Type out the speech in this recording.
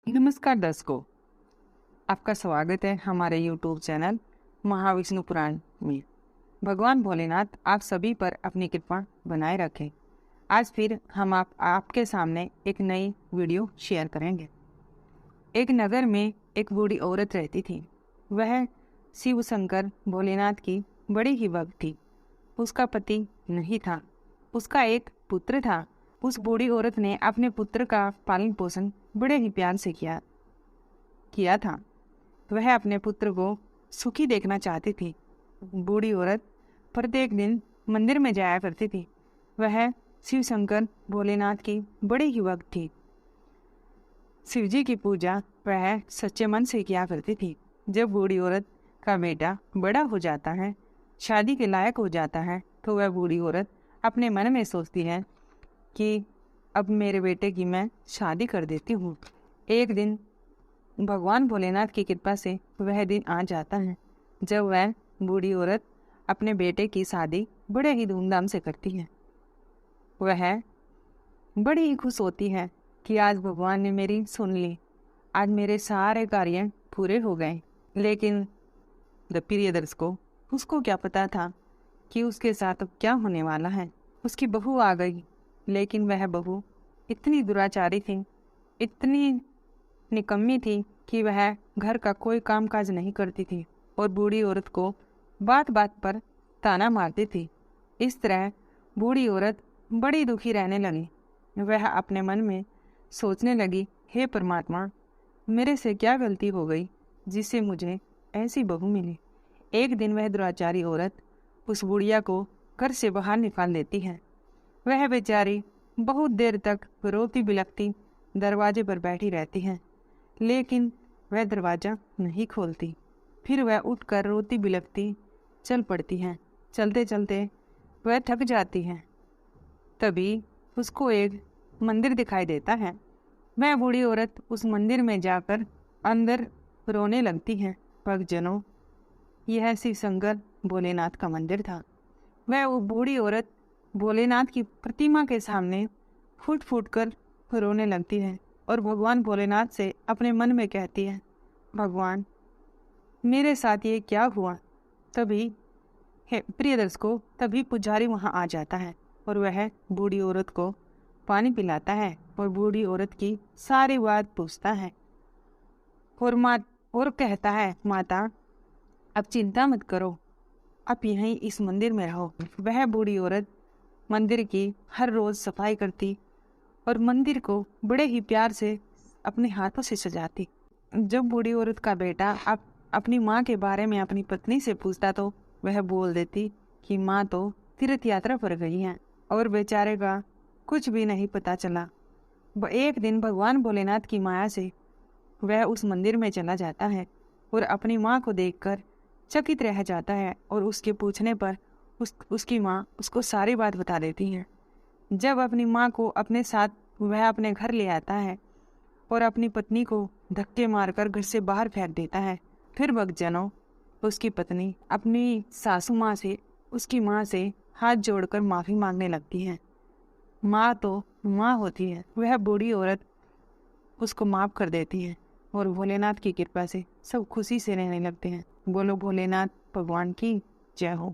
नमस्कार दर्शकों, आपका स्वागत है हमारे YouTube चैनल महाविष्णु पुराण में। भगवान भोलेनाथ आप सभी पर अपनी कृपा बनाए रखें। आज फिर हम आपके सामने एक नई वीडियो शेयर करेंगे। एक नगर में एक बूढ़ी औरत रहती थी। वह शिव शंकर भोलेनाथ की बड़ी ही भक्त थी। उसका पति नहीं था, उसका एक पुत्र था। उस बूढ़ी औरत ने अपने पुत्र का पालन पोषण बड़े ही प्यार से किया था। वह अपने पुत्र को सुखी देखना चाहती थी। बूढ़ी औरत प्रत्येक दिन मंदिर में जाया करती थी। वह शिव शंकर भोलेनाथ की बड़ी ही भक्त थी। शिवजी की पूजा वह सच्चे मन से किया करती थी। जब बूढ़ी औरत का बेटा बड़ा हो जाता है, शादी के लायक हो जाता है, तो वह बूढ़ी औरत अपने मन में सोचती है कि अब मेरे बेटे की मैं शादी कर देती हूँ। एक दिन भगवान भोलेनाथ की कृपा से वह दिन आ जाता है जब वह बूढ़ी औरत अपने बेटे की शादी बड़े ही धूमधाम से करती है। वह बड़ी ही खुश होती है कि आज भगवान ने मेरी सुन ली, आज मेरे सारे कार्य पूरे हो गए। लेकिन प्रिय दर्शकों, उसको क्या पता था कि उसके साथ अब क्या होने वाला है। उसकी बहू आ गई, लेकिन वह बहू इतनी दुराचारी थी, इतनी निकम्मी थी कि वह घर का कोई कामकाज नहीं करती थी और बूढ़ी औरत को बात बात पर ताना मारती थी। इस तरह बूढ़ी औरत बड़ी दुखी रहने लगी। वह अपने मन में सोचने लगी, हे परमात्मा, मेरे से क्या गलती हो गई जिससे मुझे ऐसी बहू मिली। एक दिन वह दुराचारी औरत उस बुढ़िया को घर से बाहर निकाल देती है। वह बेचारी बहुत देर तक रोती बिलखती दरवाजे पर बैठी रहती है, लेकिन वह दरवाज़ा नहीं खोलती। फिर वह उठकर रोती बिलखती चल पड़ती है। चलते चलते वह थक जाती है। तभी उसको एक मंदिर दिखाई देता है। वह बूढ़ी औरत उस मंदिर में जाकर अंदर रोने लगती है। भक्तजनों, यह शिव शंकर भोलेनाथ का मंदिर था। वह वो बूढ़ी औरत भोलेनाथ की प्रतिमा के सामने फूट फूट कर रोने लगती है और भगवान भोलेनाथ से अपने मन में कहती है, भगवान, मेरे साथ ये क्या हुआ। तभी प्रिय दर्शकों, तभी पुजारी वहाँ आ जाता है और वह बूढ़ी औरत को पानी पिलाता है और बूढ़ी औरत की सारी बात पूछता है और कहता है, माता, अब चिंता मत करो, आप यहीं इस मंदिर में रहो। वह बूढ़ी औरत मंदिर की हर रोज़ सफाई करती और मंदिर को बड़े ही प्यार से अपने हाथों से सजाती। जब बूढ़ी औरत का बेटा अपनी माँ के बारे में अपनी पत्नी से पूछता तो वह बोल देती कि माँ तो तीर्थ यात्रा पर गई हैं और बेचारे का कुछ भी नहीं पता चला। एक दिन भगवान भोलेनाथ की माया से वह उस मंदिर में चला जाता है और अपनी माँ को देखकर चकित रह जाता है और उसके पूछने पर उसकी माँ उसको सारी बात बता देती है। जब अपनी माँ को अपने साथ वह अपने घर ले आता है और अपनी पत्नी को धक्के मारकर घर से बाहर फेंक देता है, फिर भक्तजनों, उसकी पत्नी अपनी सासू माँ से, उसकी माँ से हाथ जोड़कर माफ़ी मांगने लगती है। माँ तो माँ होती है। वह बूढ़ी औरत उसको माफ़ कर देती है और भोलेनाथ की कृपा से सब खुशी से रहने लगते हैं। बोलो भोलेनाथ भगवान की जय हो।